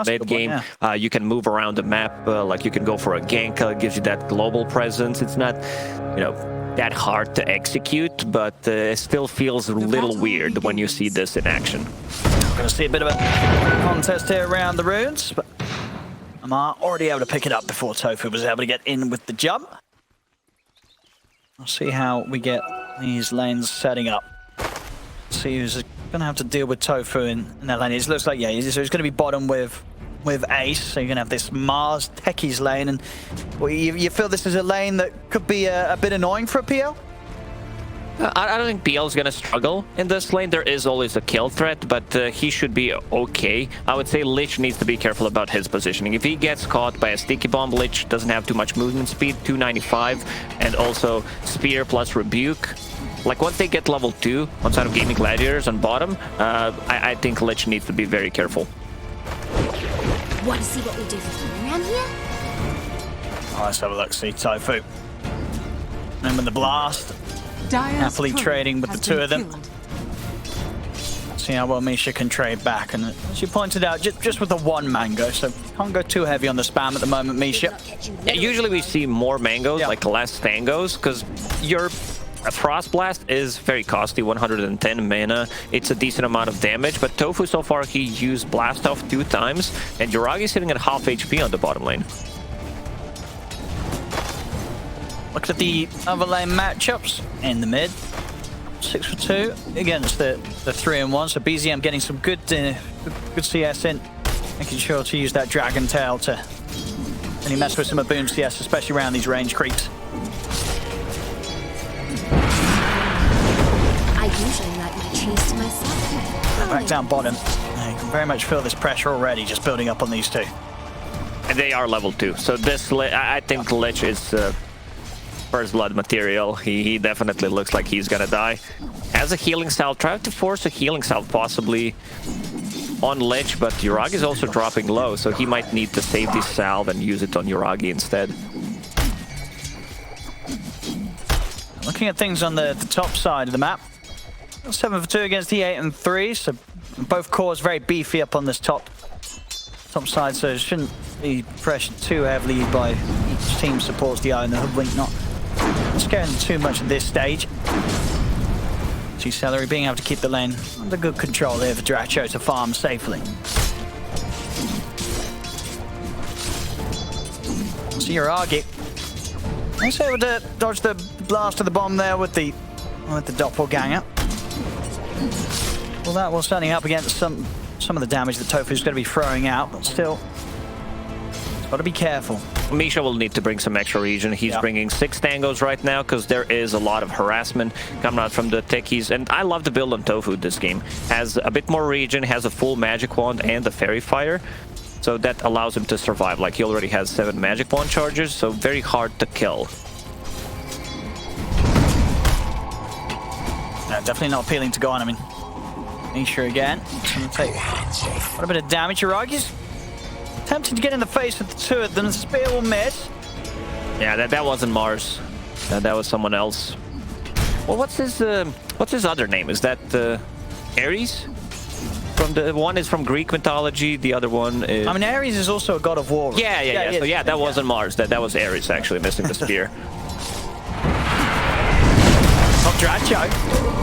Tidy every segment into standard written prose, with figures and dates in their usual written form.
mid game. Yeah. You can move around the map, like you can go for a gank, gives you that global presence. It's not, you know, that hard to execute, but it still feels a little weird when you see this in action. We're going to see a bit of a contest here around the runes, but Amar already able to pick it up before Tofu was able to get in with the jump. We'll see how we get these lanes setting up. See who's going to have to deal with Tofu in that lane. It looks like, yeah, so he's going to be bottom with Ace. So you're going to have this Mars Techies lane. And well, you feel this is a lane that could be a bit annoying for a PL? I don't think PL is going to struggle in this lane. There is always a kill threat, but he should be okay. I would say Lich needs to be careful about his positioning. If he gets caught by a sticky bomb, Lich doesn't have too much movement speed, 295, and also Spear plus Rebuke. Like, once they get level 2 on side of Gaming Gladiators on bottom, I think Lich needs to be very careful. Want to see what we do for fun around here? Oh, let's have a look. See Tofu. And with the blast. Happily trading with the two of them. See how well Misha can trade back. And as you pointed out, just with the one mango, so can't go too heavy on the spam at the moment, Misha. Yeah, usually we see more mangoes, like less tangos, because your Frost Blast is very costly, 110 mana. It's a decent amount of damage, but Tofu so far he used Blast Off 2 times, and Yuragi's sitting at half HP on the bottom lane. Look at the other lane matchups in the mid. 6 for 2 against the 3-1. So BZM getting some good CS in, making sure to use that Dragon Tail to really mess with some of Boom CS, especially around these range creeps. I usually like my trees to myself. Back down bottom. You can very much feel this pressure already, just building up on these two. And they are level 2, so this I think Lich is first blood material. He definitely looks like he's gonna die. As a healing salve, try to force a healing salve possibly on Lich, but Yuragi is also dropping low, so he might need to save this salve and use it on Yuragi instead. Looking at things on the top side of the map, 7 for 2 against the 8 and 3, so both cores very beefy up on this top side, so it shouldn't be pressured too heavily by each team supports the eye and the hoodwink, not scaring too much at this stage. See Celery being able to keep the lane under good control here for Dracho to farm safely. See Yuragi. Also able to dodge the blast of the bomb there with the doppelganger. Well, that will certainly help against some of the damage that Tofu's going to be throwing out, but still, got to be careful. Misha will need to bring some extra regen. He's bringing 6 tangos right now because there is a lot of harassment coming out from the Techies. And I love the build on Tofu this game. Has a bit more regen, has a full magic wand and a fairy fire. So that allows him to survive. Like, he already has 7 magic wand charges, so very hard to kill. Definitely not appealing to go on. I mean, Misha again. It's going to take quite a bit of damage. Yuragi's attempting to get in the face with the two of them. The spear will miss. Yeah, that wasn't Mars. That was someone else. Well, what's his other name? Is that Ares? From the one is from Greek mythology. The other one is. I mean, Ares is also a god of war. Yeah. So yeah, that wasn't Mars. That was Ares actually missing the spear. Top Dracho.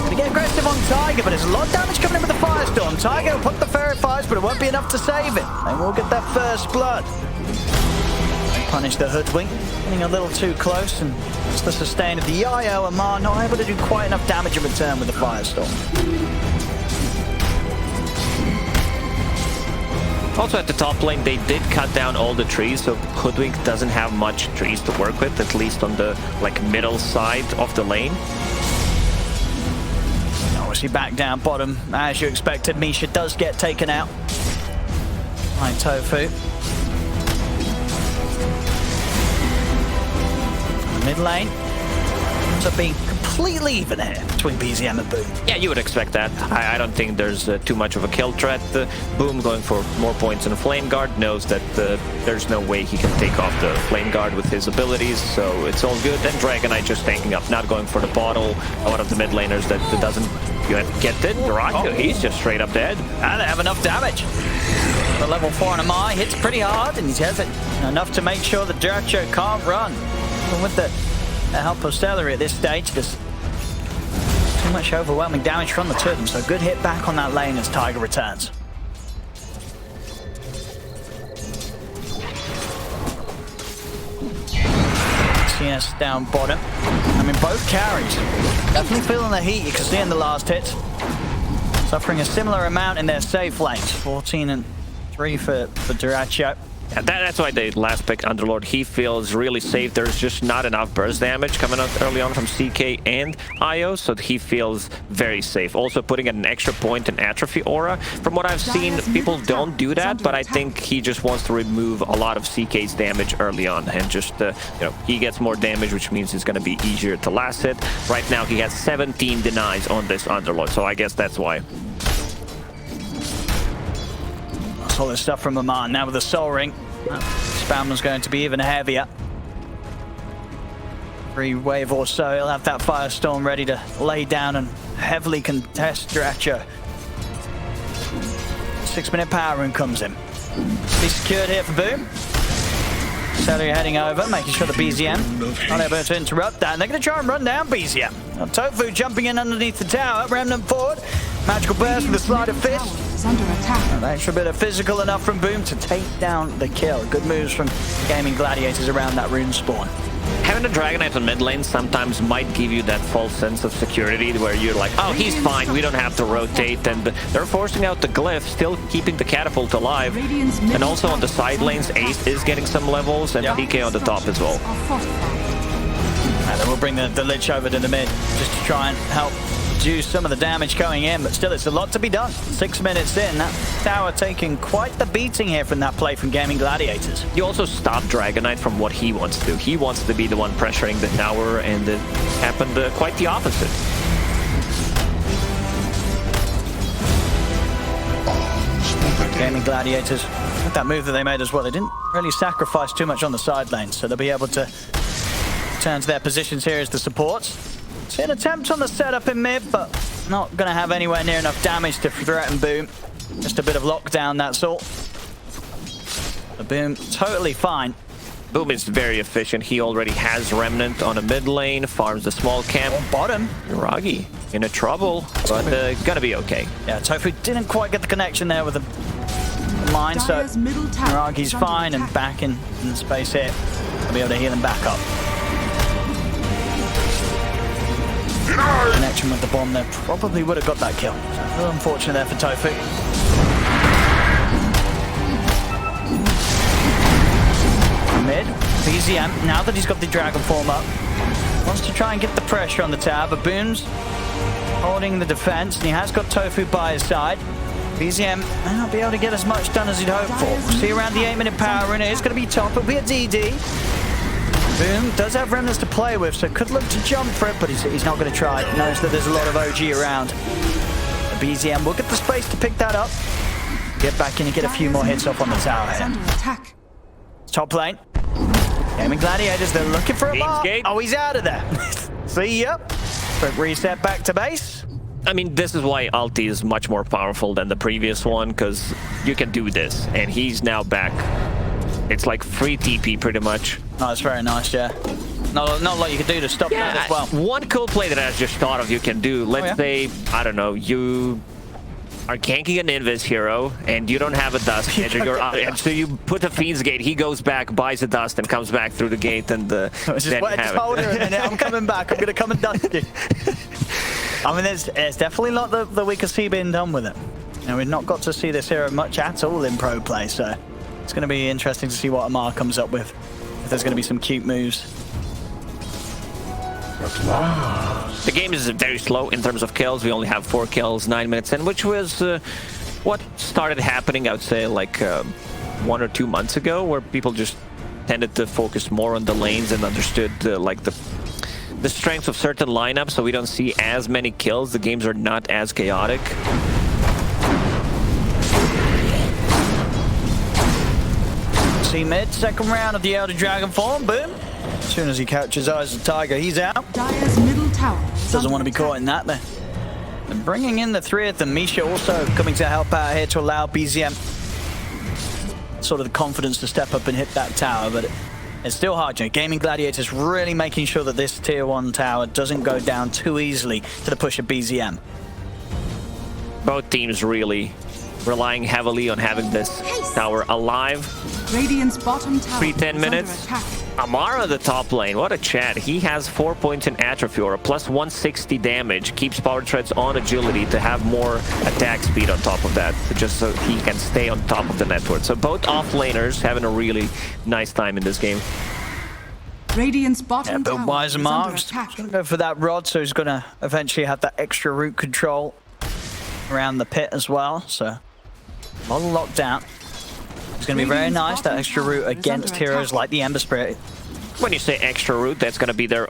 Gonna get aggressive on Tiger, but there's a lot of damage coming in with the Firestorm. Tiger will put the fairy fires, but it won't be enough to save it. And we'll get that first blood. They punish the hoodwink, getting a little too close, and it's the sustain of the Yayo. Amar not able to do quite enough damage in return with the Firestorm. Also at the top lane, they did cut down all the trees, so Hoodwink doesn't have much trees to work with, at least on the middle side of the lane. Obviously back down bottom, as you expected. Misha does get taken out by Tofu. The mid lane ends up being completely even here between BZM and Boom. Yeah, you would expect that. I don't think there's too much of a kill threat. Boom going for more points on the Flame Guard knows that there's no way he can take off the Flame Guard with his abilities, so it's all good. And Dragonite just tanking up, not going for the bottle. One of the mid laners that doesn't get it. Yurachi, he's just straight up dead. And they have enough damage. The level 4 on Amar hits pretty hard, and he has it enough to make sure that Duracho can't run. Even with the help of Celery at this stage, there's too much overwhelming damage from the two of them, so good hit back on that lane as Tiger returns. CS down bottom. I mean, both carries. Definitely feeling the heat, you can see in the last hits. Suffering a similar amount in their safe lanes. 14 and 3 for Duracho. Yeah, that's why the last pick, Underlord, he feels really safe. There's just not enough burst damage coming out early on from CK and IO, so he feels very safe. Also putting an extra point in Atrophy Aura. From what I've seen, people don't do that, but I think he just wants to remove a lot of CK's damage early on, and just, you know, he gets more damage, which means it's going to be easier to last hit. Right now, he has 17 denies on this Underlord, so I guess that's why. All this stuff from Amar. Now with the Soul Ring, spam was going to be even heavier. Every wave or so, he'll have that Firestorm ready to lay down and heavily contest Duracho. 6-minute power rune comes in. Be secured here for Boom. Celery heading over, making sure the BZM not able to interrupt that. And they're going to try and run down BZM. Now, Tofu jumping in underneath the tower. Remnant forward. Magical burst with a slide of fist. Under attack. An extra bit of physical enough from Boom to take down the kill. Good moves from Gaming Gladiators around that rune spawn. Having a Dragon Knight on mid lane sometimes might give you that false sense of security where you're like, oh, he's fine, we don't have to rotate, and they're forcing out the Glyph, still keeping the Catapult alive. And also on the side lanes, Ace is getting some levels, and DK on the top as well. And then we'll bring the Lich over to the mid just to try and help reduce some of the damage going in, but still it's a lot to be done. 6 minutes in, that tower taking quite the beating here from that play from Gaming Gladiators. You also stop Dragon Knight from what he wants to do. He wants to be the one pressuring the tower, and it happened quite the opposite. Gaming Gladiators, with that move that they made as well, they didn't really sacrifice too much on the side lane, so they'll be able to turn to their positions here as the supports. See an attempt on the setup in mid, but not going to have anywhere near enough damage to threaten Boom. Just a bit of lockdown, that's all. The Boom totally fine. Boom is very efficient. He already has Remnant on a mid lane, farms the small camp. On bottom. Ragi in a trouble, but gonna be okay. Yeah, Tofu didn't quite get the connection there with the mine, so Ragi's fine and back in the space here. I'll be able to heal him back up. Connection with the bomb there probably would have got that kill. A little unfortunate there for Tofu. Mid, BZM, now that he's got the Dragon form up, wants to try and get the pressure on the tower, but Boom's holding the defense, and he has got Tofu by his side. BZM may not be able to get as much done as he'd hoped for. We'll see around the 8-minute power rune. It is going to be top. It'll be a DD. Boom does have remnants to play with, so could look to jump for it, but he's not going to try. Knows that there's a lot of OG around. The BZM will get the space to pick that up. Get back in and get a few more hits off on the tower here. Top lane. Gaming Gladiators, they're looking for a mark. Oh, he's out of there. See ya. Quick reset back to base. I mean, this is why Ulti is much more powerful than the previous one, because you can do this, and he's now back. It's like free TP pretty much. Oh, that's very nice, yeah. Not a lot you can do to stop that as well. One cool play that I just thought of you can do. Let's say, I don't know, you are ganking an Invis hero and you don't have a dust and so you put a Fiend's Gate, he goes back, buys a dust and comes back through the gate, and then just hold her a minute, I'm coming back, I'm going to come and dust you. I mean, there's definitely not that we could see being done with it. You know, we've not got to see this hero much at all in pro play, so it's going to be interesting to see what Amar comes up with. If there's going to be some cute moves. The game is very slow in terms of kills. We only have 4 kills, 9 minutes in, which was what started happening, I would say, like 1 or 2 months ago, where people just tended to focus more on the lanes and understood like the strengths of certain lineups, so we don't see as many kills. The games are not as chaotic. See mid, second round of the Elder Dragon form, boom. As soon as he catches eyes of Tiger, he's out. Dire's middle tower Doesn't want to be caught in that there. And bringing in the 3 of them, Misha also coming to help out here to allow BZM sort of the confidence to step up and hit that tower, but it's still hard. You know, Gaming Gladiators really making sure that this tier 1 tower doesn't go down too easily to the push of BZM. Both teams really relying heavily on having this tower alive. Radiant's bottom tower. 10 minutes. Amara the top lane, what a chat. He has 4 points in atrophy aura, plus 160 damage, keeps power treads on agility to have more attack speed on top of that, just so he can stay on top of the network. So both off laners having a really nice time in this game. Radiant's bottom But tower wise is Mark, under he's attack. going to go for that rod, so he's going to eventually have that extra root control around the pit as well. So a lot of lockdown. It's going to be very nice, that extra root against heroes like the Ember Spirit. When you say extra root, that's going to be their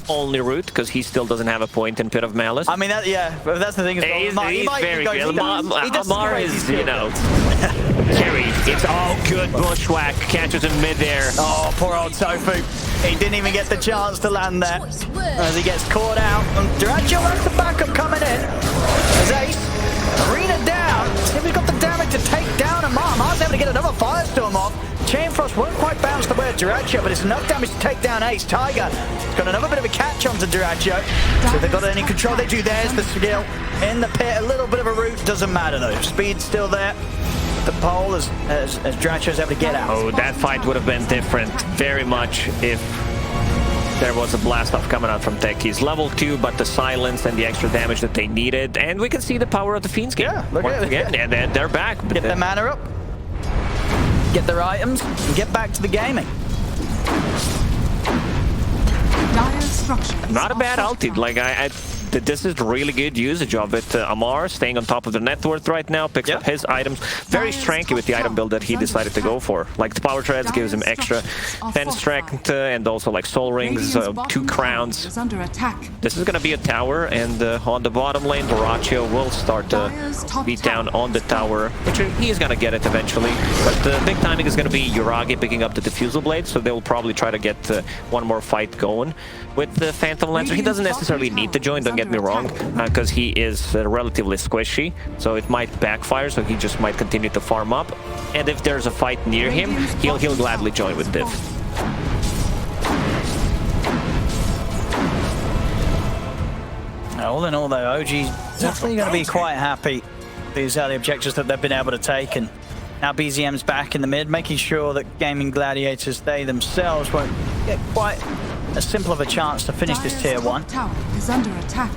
only route, because he still doesn't have a point in Pit of Malice. I mean, yeah, but that's the thing. He's very good. Amar is, you know, carry. It's all good bushwhack. Catches in midair. Oh, poor old Tofu. He didn't even get the chance to land there as he gets caught out. And Duracho has the backup coming in. As Ace, Arena down. See if he's got the damage to take down Amar. Amar's able to get another Firestorm off. Chain Frost won't quite bounce the way of Duracho, but it's enough damage to take down Ace. Tiger has got another bit of a catch onto Duracho. So if they've got any control, they do. There's the skill in the pit. A little bit of a route, doesn't matter though. Speed's still there. The pole as Duracho's able to get out. Oh, that fight would have been different very much if there was a blast off coming out from Techies. Level 2, but the silence and the extra damage that they needed. And we can see the power of the Fiends game. Yeah, look at it. Again, and they're back. Get their mana up, get their items, and get back to the gaming. Dire structure is Not a bad offside. ulti. Like, this is really good usage of it. Amar staying on top of the net worth right now, picks up his items. Very strengthy with the item build that he decided to go for. Like the power treads gives him extra 10 strength and also like soul rings, 2 crowns. Is under attack. This is going to be a tower, and on the bottom lane, Duracho will start to beat down on the tower, which he's going to get it eventually. But the big timing is going to be Yuragi picking up the Diffusal Blade, so they will probably try to get one more fight going with the Phantom Lancer. He doesn't necessarily need to join, don't get me wrong, because he is relatively squishy, so it might backfire, so he just might continue to farm up. And if there's a fight near him, he'll gladly join with Div. All in all, though, OG's definitely going to be quite happy. These are the objectives that they've been able to take, and now BZM's back in the mid, making sure that Gaming Gladiators, they themselves won't get quite as simple of a chance to finish this tier 1. Tower is under attack.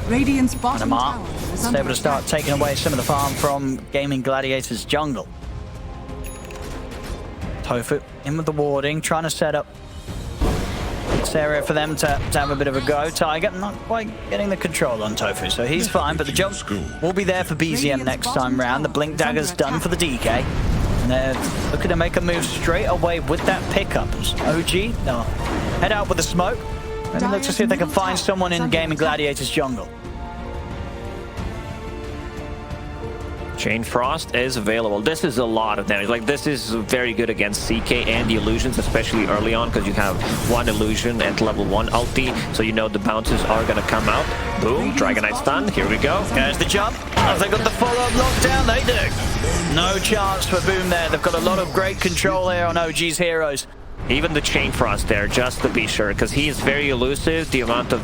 Radiant's bottom Amar tower is is under able to start attack. taking away some of the farm from Gaming Gladiators jungle. Tofu in with the warding, trying to set up this area for them to have a bit of a go. Tiger not quite getting the control on Tofu, so he's fine, but the jump will be there for BZM next time round. The Blink Dagger's done for the DK. And they're looking to make a move straight away with that pickup. OG, they'll head out with the smoke. Maybe look to see if they can find someone in Gaming Gladiators jungle. Chain Frost is available. This is a lot of damage. Like, this is very good against CK and the illusions, especially early on, because you have one illusion at level 1 ulti, so you know the bounces are going to come out. Boom, Dragonite stun. Here we go. There's the jump. Have they got the follow-up lockdown? They do. No chance for Boom there. They've got a lot of great control here on OG's heroes. Even the Chain Frost there, just to be sure, because he is very elusive. The amount of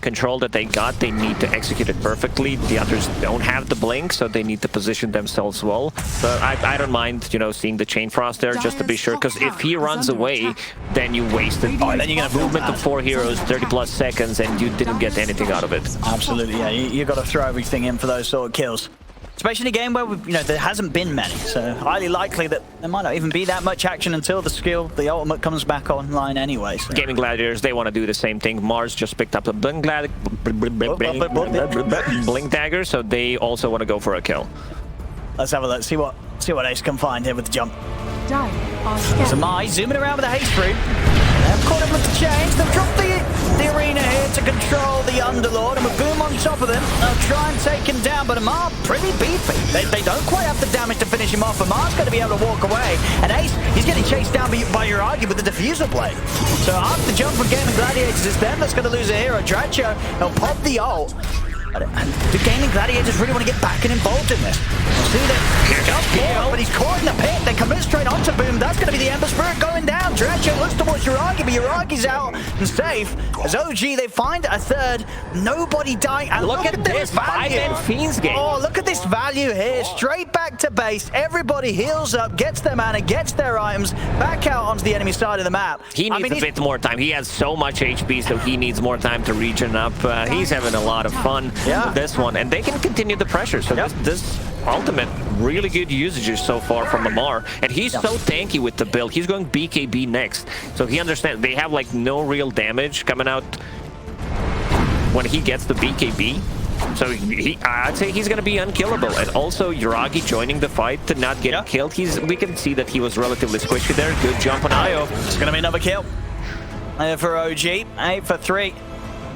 control that they got, they need to execute it perfectly. The others don't have the blink, so they need to position themselves well. But I don't mind, you know, seeing the Chain Frost there just to be sure, because if he runs away, then you wasted then you're gonna movement of 4 heroes, 30+ seconds, and you didn't get anything out of it. Absolutely, yeah. You got to throw everything in for those sort of kills. Especially in a game where, there hasn't been many, so highly likely that there might not even be that much action until the ultimate comes back online anyway. So. Gaming Gladiators, they want to do the same thing. Mars just picked up the Blink Dagger, so they also want to go for a kill. Let's have a look, see what Ace can find here with the jump. Dire are scared. So Mai zooming around with the haste route. They've caught him with the chains. They've dropped the arena here to control the Underlord, and with Boom on top of them, they'll try and take him down, but Amar pretty beefy. They don't quite have the damage to finish him off. Amar's going to be able to walk away, and Ace, he's getting chased down by Yuragi with the Diffusal Blade. So after the jump from Gaming Gladiators, it's them that's going to lose a hero. Dracho, he'll pop the ult. And the Gaming Gladiators really want to get back and involved in this. We'll see that. But he's caught in the pit. They commit straight onto Boom. That's going to be the Ember Spirit going down. Dredger looks towards Yuragi, but Yuragi's out and safe. As OG, they find a third. Nobody dying. And look at this value. Fiends game. Oh, look at this value here. Straight back to base. Everybody heals up, gets their mana, gets their items, back out onto the enemy side of the map. He needs a bit more time. He has so much HP, so he needs more time to regen up. He's having a lot of fun with this one, and they can continue the pressure. So this ultimate, really good usages so far from Amar, and he's so tanky with the build. He's going BKB next, so he understands they have like no real damage coming out when he gets the BKB. So I'd say he's going to be unkillable. And also Yuragi joining the fight to not get killed. We can see that he was relatively squishy there. Good jump on Io. It's going to be another kill for OG. 8 for 3.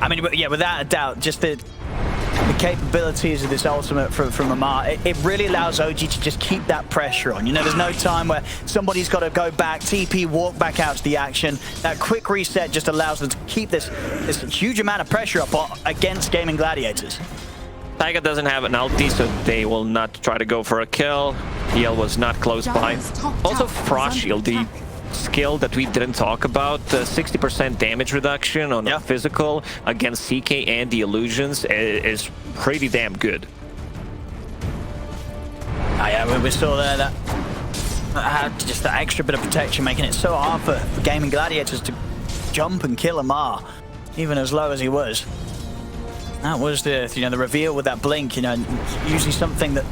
I mean, yeah, without a doubt, just the capabilities of this ultimate from Amar, it really allows OG to just keep that pressure on. You know, there's no time where somebody's got to go back, TP, walk back out to the action. That quick reset just allows them to keep this huge amount of pressure up against Gaming Gladiators. Taiga doesn't have an ulti, so they will not try to go for a kill. EL was not close by. Also, Frost Shield, the skill that we didn't talk about, 60% damage reduction on physical against CK and the illusions is pretty damn good. Oh yeah, we saw there that had just that extra bit of protection, making it so hard for Gaming Gladiators to jump and kill Amar, even as low as he was. That was the the reveal with that blink. Usually something that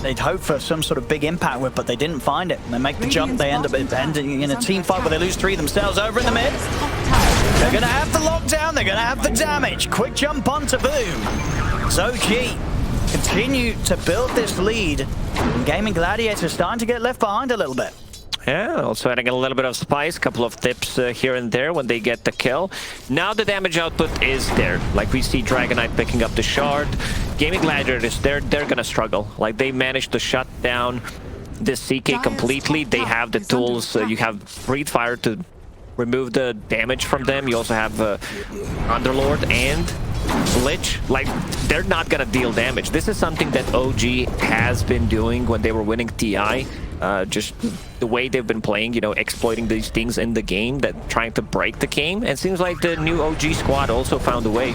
they'd hope for some sort of big impact with, but they didn't find it. They make the jump, they end up ending in a team fight where they lose 3 themselves over in the mid. They're going to have the lockdown, they're going to have the damage. Quick jump onto Boom. OG continue to build this lead. Gaming Gladiators starting to get left behind a little bit. Yeah, also adding a little bit of spice, couple of tips here and there when they get the kill. Now the damage output is there. Like we see Dragonite picking up the shard. Gaming Gladiators, they're gonna struggle. Like they managed to shut down this CK completely. They have the tools. You have Breathe Fire to remove the damage from them. You also have Underlord and Lich. Like, they're not gonna deal damage. This is something that OG has been doing when they were winning TI. Just the way they've been playing, exploiting these things in the game, that trying to break the game. And it seems like the new OG squad also found a way.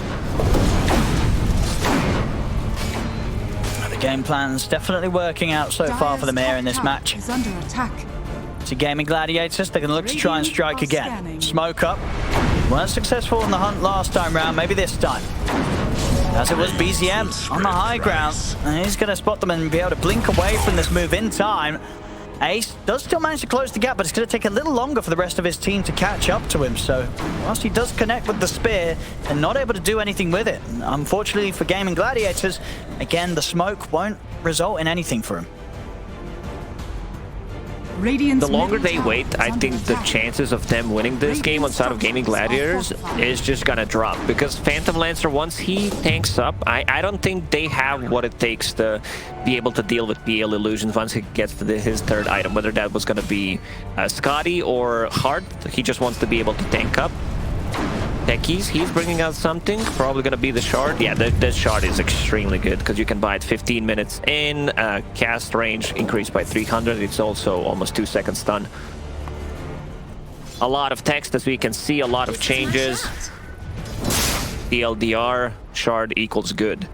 The game plan's definitely working out so far for the Mayor in this match. Under attack. To Gaming Gladiators, they're going to look to try and strike again. Smoke up. Weren't successful in the hunt last time round, maybe this time. As it was BZM on the high ground. And he's going to spot them and be able to blink away from this move in time. Ace does still manage to close the gap, but it's going to take a little longer for the rest of his team to catch up to him. So, whilst he does connect with the spear, they're not able to do anything with it. And unfortunately for Gaming Gladiators, again, the smoke won't result in anything for him. The longer they wait, I think the chances of them winning this game on side of Gaming Gladiators is just gonna drop, because Phantom Lancer, once he tanks up, I don't think they have what it takes to be able to deal with PL Illusions once he gets to his third item, whether that was gonna be Scotty or Hart. He just wants to be able to tank up. Techies, he's bringing out something, probably gonna be the shard. Yeah, this shard is extremely good because you can buy it 15 minutes in, cast range increased by 300. It's also almost 2 seconds stun. A lot of text, as we can see, a lot of changes. TLDR, shard equals good.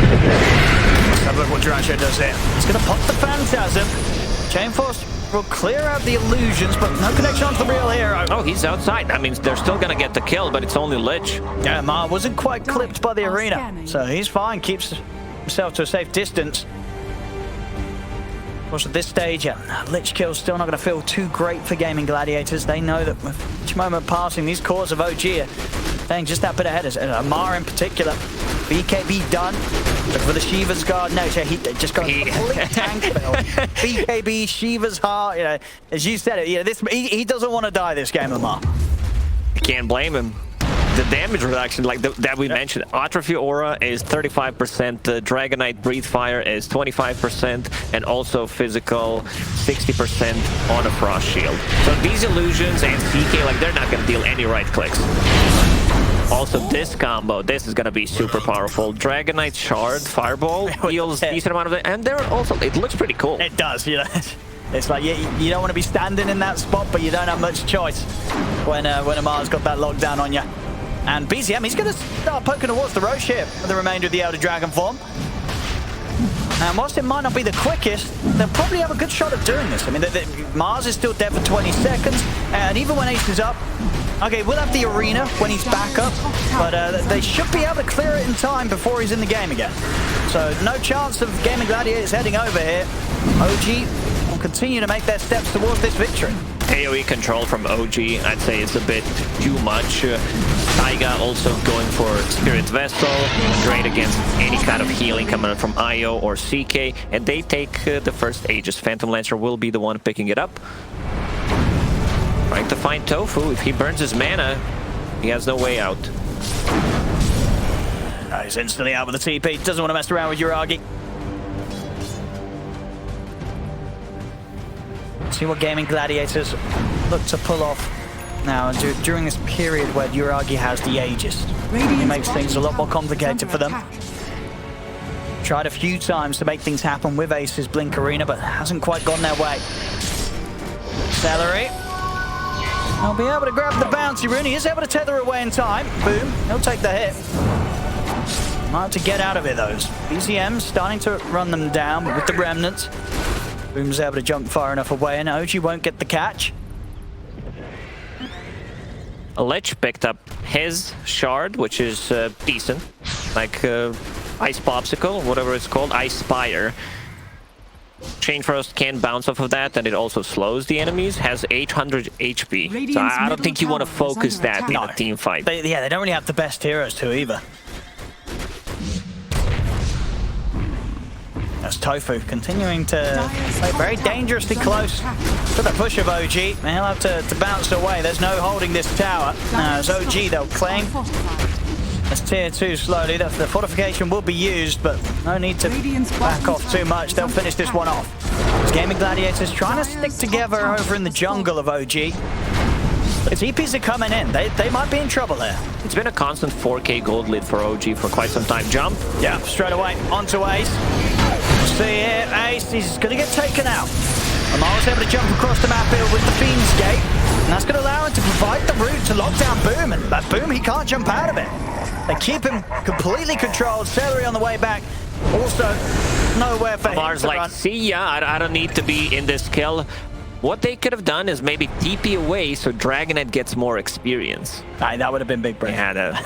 Let's have a look what Dredger does here. He's gonna pop the Phantasm. Chain Force will clear out the illusions, but no connection onto the real hero. Oh, he's outside. That means they're still gonna get the kill, but it's only Lich. Yeah, Mar wasn't quite clipped by the arena, so he's fine, keeps himself to a safe distance. Of course, at this stage, Lich kill's still not going to feel too great for Gaming Gladiators. They know that with each moment passing, these cores of OG are staying just that bit ahead. Amar in particular, BKB done. Look for the Shiva's guard. No, he just got a complete tank build. BKB, Shiva's heart. As you said it, he doesn't want to die this game, Amar. Can't blame him. The damage reduction, like that we mentioned, Atrophy Aura is 35%, Dragonite Breathe Fire is 25%, and also physical 60% on a Frost Shield. So these illusions and CK, like, they're not going to deal any right clicks. Also, this combo, this is gonna be super powerful. Dragonite Shard, Fireball, deals decent amount of it, and there also, it looks pretty cool. It does, you know. It's like you don't want to be standing in that spot, but you don't have much choice when Amar's got that lockdown on you. And BZM, he's going to start poking towards the Roche here with the remainder of the Elder Dragon form. And whilst it might not be the quickest, they'll probably have a good shot at doing this. I mean, Mars is still dead for 20 seconds, and even when Ace is up, okay, we'll have the arena when he's back up, but they should be able to clear it in time before he's in the game again. So no chance of Gaming Gladiators heading over here. OG will continue to make their steps towards this victory. AoE control from OG, I'd say it's a bit too much. Taiga also going for Spirit Vessel, great against any kind of healing coming from IO or CK, and they take the first Aegis. Phantom Lancer will be the one picking it up. Trying to find Tofu. If he burns his mana, he has no way out. He's instantly out with the TP, doesn't want to mess around with Uragi. See what Gaming Gladiators look to pull off now during this period where Uragi has the Aegis. It makes things a lot more complicated for them. Tried a few times to make things happen with Ace's Blink Arena, but hasn't quite gone their way. Celery. He'll be able to grab the bouncy rune. He is able to tether away in time. Boom. He'll take the hit. Might have to get out of it, though. BZM starting to run them down, but with the remnants. Boom's able to jump far enough away, and OG won't get the catch. Lich picked up his shard, which is decent. Like Ice Popsicle, whatever it's called, Ice Spire. Chain Frost can bounce off of that, and it also slows the enemies. Has 800 HP. So I don't think you want to focus that in a team fight. They don't really have the best heroes to either. That's Tofu continuing to play very dangerously close to the push of OG. And he'll have to bounce away. There's no holding this tower. As OG, they'll claim. As tier 2 slowly, the fortification will be used, but no need to back off too much. They'll finish this one off. As Gaming Gladiators trying to stick together over in the jungle of OG. The TPs are coming in. They might be in trouble here. It's been a constant 4k gold lead for OG for quite some time. Jump. Yeah, straight away onto Ace. See here, Ace, he's going to get taken out. Amar was able to jump across the map here with the Fiend's Gate, and that's going to allow him to provide the route to lock down Boom, and that Boom, he can't jump out of it. They keep him completely controlled. Celery on the way back, also nowhere for Amar's him to like, run. see ya, I don't need to be in this kill. What they could have done is maybe TP away so Dragonite gets more experience. That would have been big brain. Yeah,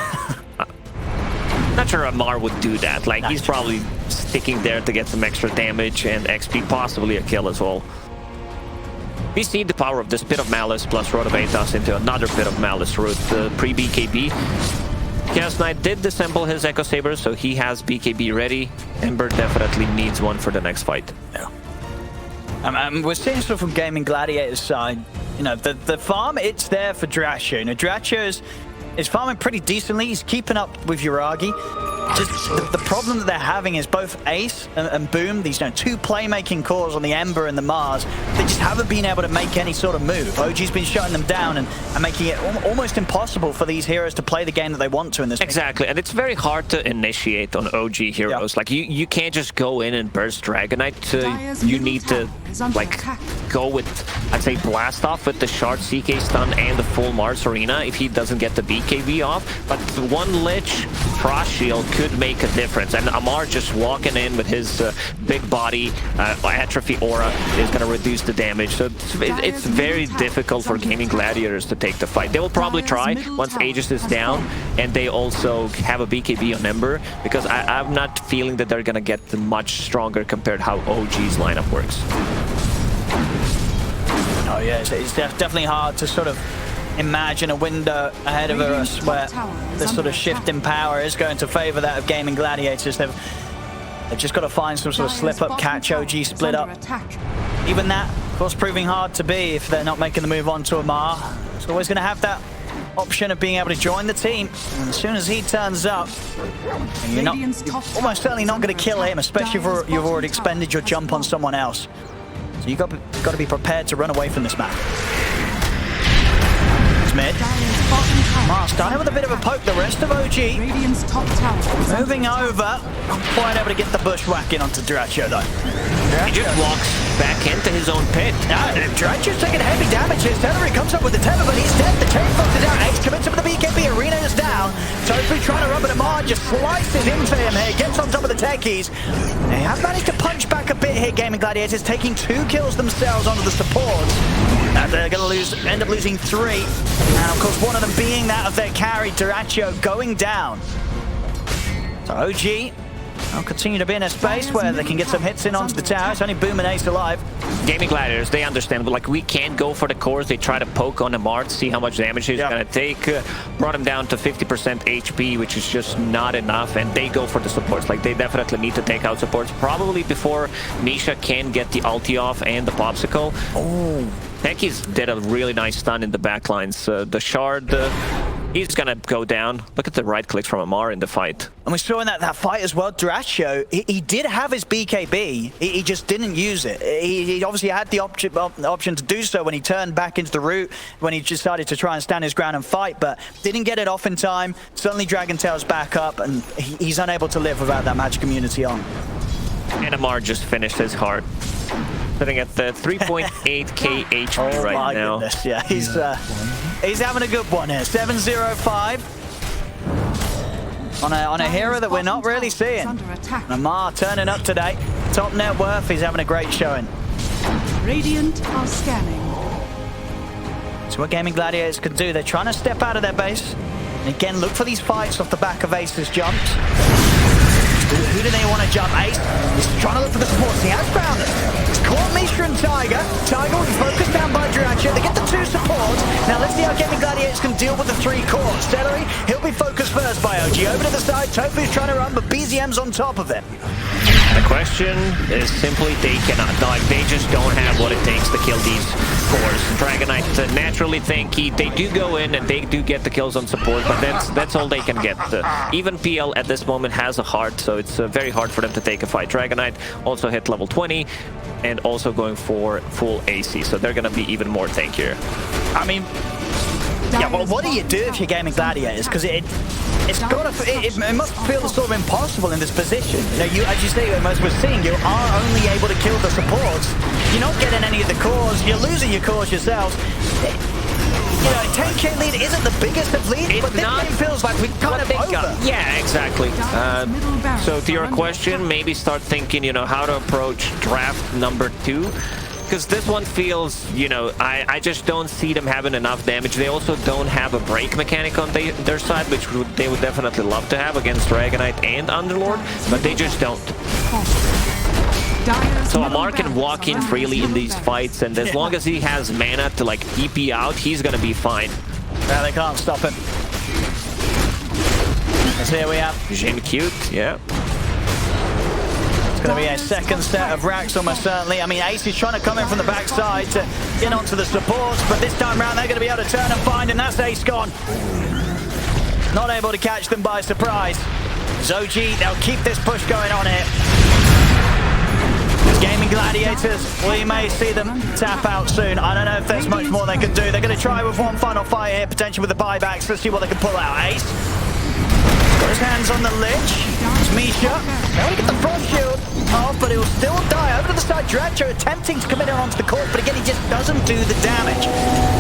not sure Amar would do that. Like, he's probably sticking there to get some extra damage and XP, possibly a kill as well. We see the power of this Pit of Malice plus Rod of Aethos into another Pit of Malice route, pre-BKB. Chaos Knight did disassemble his Echo Saber, so he has BKB ready. Ember definitely needs one for the next fight. Yeah. We're seeing stuff from Gaming Gladiators side. You know, the farm, it's there for Drasho. You know, Drasho is farming pretty decently. He's keeping up with Uragi. Just the problem that they're having is both Ace and Boom, these two playmaking cores on the Ember and the Mars, they just haven't been able to make any sort of move. OG's been shutting them down and making it almost impossible for these heroes to play the game that they want to in this Exactly, and it's very hard to initiate on OG heroes. Yep. Like, you can't just go in and burst Dragonite. You need to, like, go with, I'd say, blast off with the Shard CK stun and the full Mars Arena if he doesn't get the BKB off. But one Lich Frost Shield could make a difference, and Amar just walking in with his big body atrophy aura is going to reduce the damage. So it's very difficult for Gaming Gladiators to take the fight. They will probably try once Aegis is down, and they also have a BKB on Ember, because I'm not feeling that they're going to get much stronger compared to how OG's lineup works. Oh yeah, it's definitely hard to sort of imagine a window ahead of us where this sort of shift in power is going to favor that of Gaming Gladiators. They've just got to find some sort of slip-up, catch OG, split up. Even that, of course, proving hard to be if they're not making the move on to Amar. It's always going to have that option of being able to join the team. And as soon as he turns up, you're almost certainly not going to kill him, especially if you've already expended your jump on someone else. So you've got to be prepared to run away from this map. mid. Dire's bottom tower. Mar starting with a bit of a poke. The rest of OG Radiant's top tower is under moving attack. over. Not quite able to get the bushwhacking onto Duracho though. He just walks back into his own pit. Duracho's taking heavy damage here. Celery comes up with the tether, but he's dead. The chainbox is down. Ace commits him with the BKB. Arena is down. Tofu trying to rub it Amar, just slices into him here. Gets on top of the Techies. They have managed to punch back a bit here, Gaming Gladiators, taking 2 kills themselves onto the supports. And they're going to end up losing 3. And of course, one of them being that of their carry, Duracho, going down. So OG will continue to be in a space where they can get some hits in onto the tower. It's only Boom and Ace alive. Gaming Gladiators, they understand, but like we can't go for the cores. They try to poke on the Mart, see how much damage he's gonna take. Brought him down to 50% HP, which is just not enough, and they go for the supports. Like they definitely need to take out supports, probably before Misha can get the ulti off and the popsicle. Oh, Techies did a really nice stun in the backlines. The shard, he's gonna go down. Look at the right click from Amar in the fight. And we saw in that fight as well, Duracho, he did have his BKB, he just didn't use it. He obviously had the option to do so when he turned back into the route, when he decided to try and stand his ground and fight, but didn't get it off in time. Suddenly Dragon Tail's back up, and he's unable to live without that magic immunity on. And Amar just finished his heart. Sitting at the 3.8k HP right now. Goodness, yeah, he's having a good one here. 705 on a hero that we're not really seeing. Amar turning up today. Top net worth, he's having a great showing. Radiant are scanning. So what Gaming Gladiators can do, they're trying to step out of their base. And again, look for these fights off the back of Ace's jumps. Who do they want to jump? Ace is trying to look for the supports. He has found them. He's caught Misha and Tiger. Tiger will be focused down by Duracho. They get the 2 supports. Now let's see how Gaming Gladiators can deal with the 3 cores. Celery, he'll be focused first by OG. Over to the side, Tofu's trying to run, but BZM's on top of him. The question is simply they cannot, like they just don't have what it takes to kill these cores. Dragonite naturally tanky. They do go in and they do get the kills on support, but that's all they can get. Even PL at this moment has a heart, so it's very hard for them to take a fight. Dragonite also hit level 20 and also going for full AC, so they're gonna be even more tankier. I mean, yeah, well, what do you do if you're Gaming Gladiators? Because it must feel sort of impossible in this position. You know, as you say, as we're seeing, you are only able to kill the supports. You're not getting any of the cores. You're losing your cores yourselves. You know, 10k lead isn't the biggest of leads, but this game feels like we kind of over. Yeah, exactly. So to your question, maybe start thinking, you know, how to approach draft number 2. Because this one feels, you know, I just don't see them having enough damage. They also don't have a break mechanic on their side, which they would definitely love to have against Dragonite and Underlord, but they just don't. So Amar can walk in freely in these fights, and as long as he has mana to like EP out, he's gonna be fine. Yeah, they can't stop him. So here we have Jin cute, yeah. It's going to be a second set of racks almost certainly. I mean, Ace is trying to come in from the backside to get onto the supports, but this time around they're going to be able to turn and find, and that's Ace gone. Not able to catch them by surprise. Zoji, they'll keep this push going on here. Gaming Gladiators, we may see them tap out soon. I don't know if there's much more they can do. They're going to try with one final fire here, potentially with the buybacks. Let's see what they can pull out. Ace got his hands on the lich. It's Misha. Now we get the frost shield off, but he will still die. Over to the side, Duracho attempting to come in onto the court, but again, he just doesn't do the damage.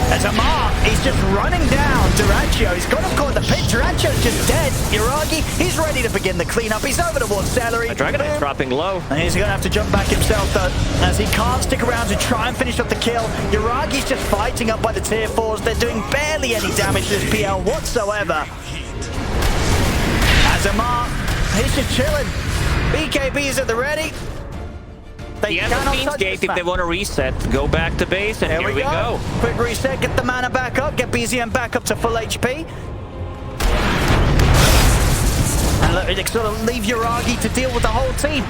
As Amar, he's just running down Duracho. He's got him caught in the pit. Duracho's just dead. Iragi, he's ready to begin the cleanup. He's over towards Celery. Dragonite's dropping low. And he's going to have to jump back himself, though, as he can't stick around to try and finish up the kill. Iragi's just fighting up by the tier 4s. They're doing barely any damage to this PL whatsoever. As Amar, he's just chilling. BKB's at the ready. They have a Fiend's Gate if they want to reset. Go back to base, and here we go. Quick reset, get the mana back up, get BZM back up to full HP. And sort of leave Yuragi to deal with the whole team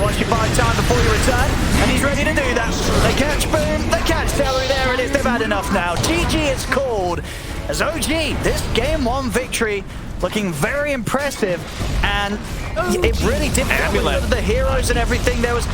once you buy time before you return. And he's ready to do that. They catch Boom, they catch Celery, there it is, they've had enough now. GG is called. As OG, this game 1 victory looking very impressive, and it really did feel with the heroes and everything. There was